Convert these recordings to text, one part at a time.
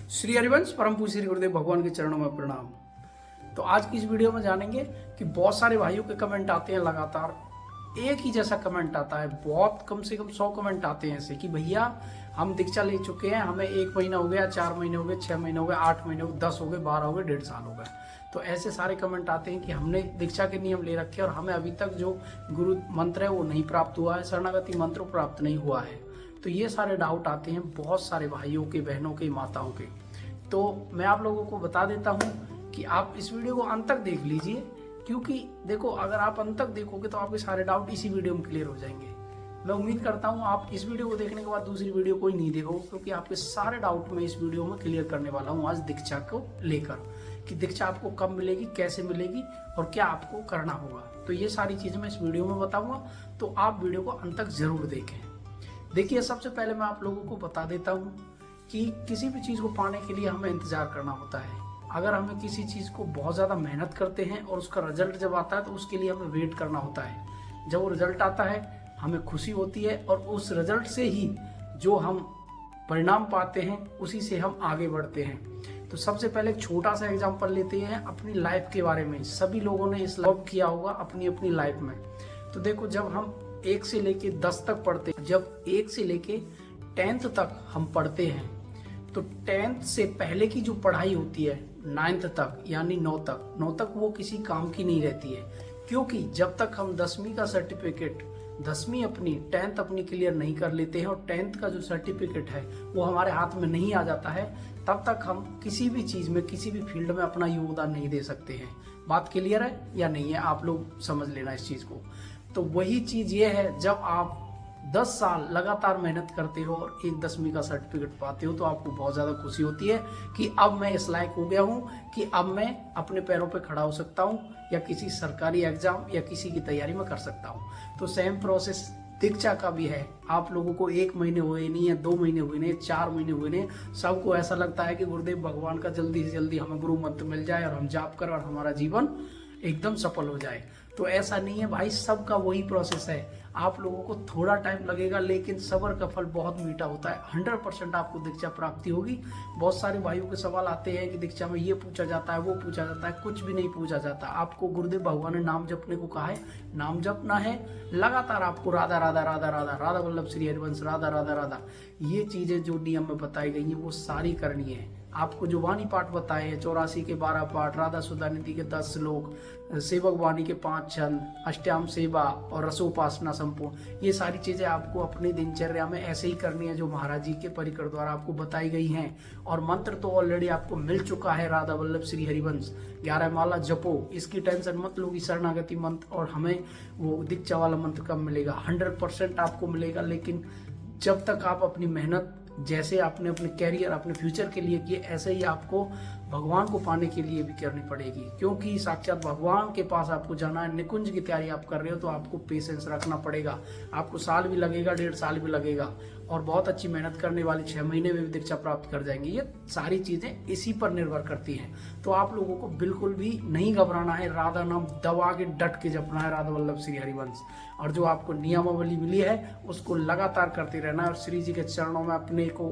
श्री हरिवंश परम पूज्य श्री गुरुदेव भगवान के चरणों में प्रणाम। तो आज की इस वीडियो में जानेंगे कि बहुत सारे भाइयों के कमेंट आते हैं, लगातार एक ही जैसा कमेंट आता है। बहुत कम से कम 100 कमेंट आते हैं ऐसे कि भैया हम दीक्षा ले चुके हैं, हमें 1 महीना हो गया, 4 महीने हो गए, 6 महीने हो गए, 8 महीने हो गए, 10 हो गए, 12 हो गए, 1.5 साल हो गए। तो ऐसे सारे कमेंट आते हैं कि हमने दीक्षा के नियम ले रखे और हमें अभी तक जो गुरु मंत्र है वो नहीं प्राप्त हुआ है, शरणागति मंत्र प्राप्त नहीं हुआ है। तो ये सारे डाउट आते हैं बहुत सारे भाइयों के, बहनों के, माताओं के। तो मैं आप लोगों को बता देता हूँ कि आप इस वीडियो को अंत तक देख लीजिए, क्योंकि देखो अगर आप अंत तक देखोगे तो आपके सारे डाउट इसी वीडियो में क्लियर हो जाएंगे। मैं उम्मीद करता हूँ आप इस वीडियो को देखने के बाद दूसरी वीडियो कोई नहीं देखोगे, क्योंकि आपके सारे डाउट मैं इस वीडियो में क्लियर करने वाला हूँ आज दीक्षा को लेकर, कि दीक्षा आपको कब मिलेगी, कैसे मिलेगी और क्या आपको करना होगा। तो ये सारी चीजें मैं इस वीडियो में बताऊंगा, तो आप वीडियो को अंत तक जरूर देखें। देखिए, सबसे पहले मैं आप लोगों को बता देता हूँ कि किसी भी चीज को पाने के लिए हमें इंतजार करना होता है। अगर हमें किसी चीज को बहुत ज्यादा मेहनत करते हैं और उसका रिजल्ट जब आता है तो उसके लिए हमें वेट करना होता है। जब वो रिजल्ट आता है हमें खुशी होती है और उस रिजल्ट से ही जो हम परिणाम पाते हैं उसी से हम आगे बढ़ते हैं। तो सबसे पहले एक छोटा सा एग्जांपल लेते हैं अपनी लाइफ के बारे में। सभी लोगों ने इस लव किया होगा अपनी अपनी लाइफ में। तो देखो, जब हम 1 से लेके 10 तक पढ़ते हैं, जब 1 से लेके 10th तक हम पढ़ते हैं, तो 10th से पहले की जो पढ़ाई होती है 9th तक, यानी 9 तक वो किसी काम की नहीं रहती है। क्योंकि जब तक हम 10वीं का सर्टिफिकेट, 10वीं अपनी, 10th अपनी क्लियर नहीं कर लेते हैं और 10th का जो सर्टिफिकेट है वो हमारे हाथ में नहीं आ जाता है, तब तक हम किसी भी चीज में, किसी भी फील्ड में अपना योगदान नहीं दे सकते हैं। बात क्लियर है या नहीं है, आप लोग समझ लेना इस चीज को। तो वही चीज ये है, जब आप 10 साल लगातार मेहनत करते हो और एक 10वीं का सर्टिफिकेट पाते हो तो आपको बहुत ज़्यादा खुशी होती है कि अब मैं इस लायक हो गया हूँ कि अब मैं अपने पैरों पे खड़ा हो सकता हूँ या किसी सरकारी एग्जाम या किसी की तैयारी में कर सकता हूँ। तो सेम प्रोसेस दीक्षा का भी है। आप लोगों को 1 महीने हुए नहीं है, 2 महीने हुए नहीं, 4 महीने हुए नहीं, सबको ऐसा लगता है कि गुरुदेव भगवान का जल्दी से जल्दी हमें गुरु मंत्र मिल जाए और हम जाप कर और हमारा जीवन एकदम सफल हो जाए। तो ऐसा नहीं है भाई, सबका वही प्रोसेस है। आप लोगों को थोड़ा टाइम लगेगा, लेकिन सब्र का फल बहुत मीठा होता है। 100% आपको दीक्षा प्राप्ति होगी। बहुत सारे भाइयों के सवाल आते हैं कि दीक्षा में ये पूछा जाता है, वो पूछा जाता है, कुछ भी नहीं पूछा जाता। आपको गुरुदेव भगवान ने नाम जपने को कहा है, नाम जपना है लगातार। आपको राधा राधा राधा राधा राधा वल्लभ श्री हरिवंश, राधा राधा राधा, ये चीजें जो नियम में बताई गई है वो सारी करनी है। आपको जो वाणी पाठ बताए हैं, 84 के 12 पाठ, राधा सुधा निधि के 10 श्लोक, सेवक वाणी के 5 छंद, अष्टयाम सेवा और रसोपासना संपूर्ण, ये सारी चीजें आपको अपनी दिनचर्या में ऐसे ही करनी है जो महाराज जी के परिकर द्वारा आपको बताई गई हैं। और मंत्र तो ऑलरेडी आपको मिल चुका है, राधा वल्लभ श्री हरिवंश 11 माला जपो, इसकी टेंशन मत लो कि शरणागति मंत्र और हमें वो दीक्षा वाला मंत्र कब मिलेगा। 100% आपको मिलेगा, लेकिन जब तक आप अपनी मेहनत, जैसे आपने अपने कैरियर, अपने फ्यूचर के लिए किए, ऐसे ही आपको भगवान को पाने के लिए भी करनी पड़ेगी। क्योंकि साक्षात भगवान के पास आपको जाना है, निकुंज की तैयारी आप कर रहे हो, तो आपको पेशेंस रखना पड़ेगा। आपको साल भी लगेगा, 1.5 साल भी लगेगा, और बहुत अच्छी मेहनत करने वाली 6 महीने में भी दीक्षा प्राप्त कर जाएंगे। ये सारी चीजें इसी पर निर्भर करती हैं। तो आप लोगों को बिल्कुल भी नहीं घबराना है, राधा नाम दबा के डट के जपना है, राधा वल्लभ श्री हरिवंश। और जो आपको नियमावली मिली है उसको लगातार करते रहना है और श्री जी के चरणों में अपने को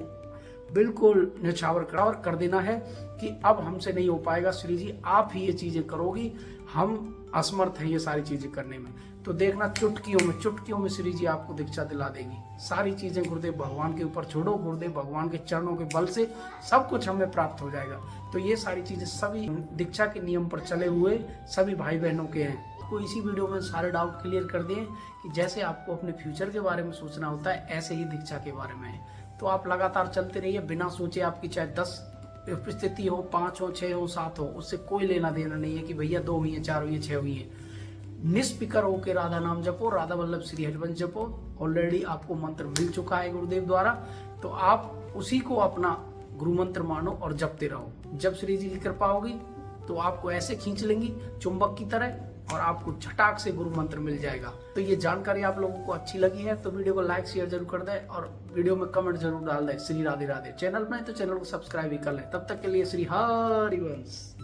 बिल्कुल न्यौछावर कर देना है कि अब हमसे नहीं हो पाएगा, श्री जी आप ही ये चीजें करोगी, हम असमर्थ हैं ये सारी चीजें करने में। तो देखना, चुटकियों में श्री जी आपको दीक्षा दिला देगी। सारी चीजें गुरुदेव भगवान के ऊपर छोड़ो, गुरुदेव भगवान के चरणों के बल से सब कुछ हमें प्राप्त हो जाएगा। तो ये सारी चीजें सभी दीक्षा के नियम पर चले हुए सभी भाई बहनों के हैं। को इसी वीडियो में सारे डाउट क्लियर कर दिए कि जैसे आपको अपने फ्यूचर के बारे में सोचना होता है, ऐसे ही दीक्षा के बारे में है। तो आप लगातार चलते रहिए बिना सोचे। आपकी चाहे 10 स्थिति हो, 5 हो, 6 हो, 7 हो, उससे कोई लेना देना नहीं है कि भैया 2 हुई है, 4 हुई है, 6 हुई है। निष्फिकर होकर राधा नाम जपो, राधा वल्लभ श्री हरिवंश जपो। ऑलरेडी आपको मंत्र मिल चुका है गुरुदेव द्वारा, तो आप उसी को अपना गुरु मंत्र मानो और जपते रहो। जब श्री जी की कृपा होगी तो आपको ऐसे खींच लेंगी चुंबक की तरह और आपको झटाक से गुरु मंत्र मिल जाएगा। तो ये जानकारी आप लोगों को अच्छी लगी है तो वीडियो को लाइक शेयर जरूर कर दें और वीडियो में कमेंट जरूर डाल दें। श्री राधे राधे। चैनल में तो चैनल को सब्सक्राइब भी कर लें। तब तक के लिए श्री हरिवंश।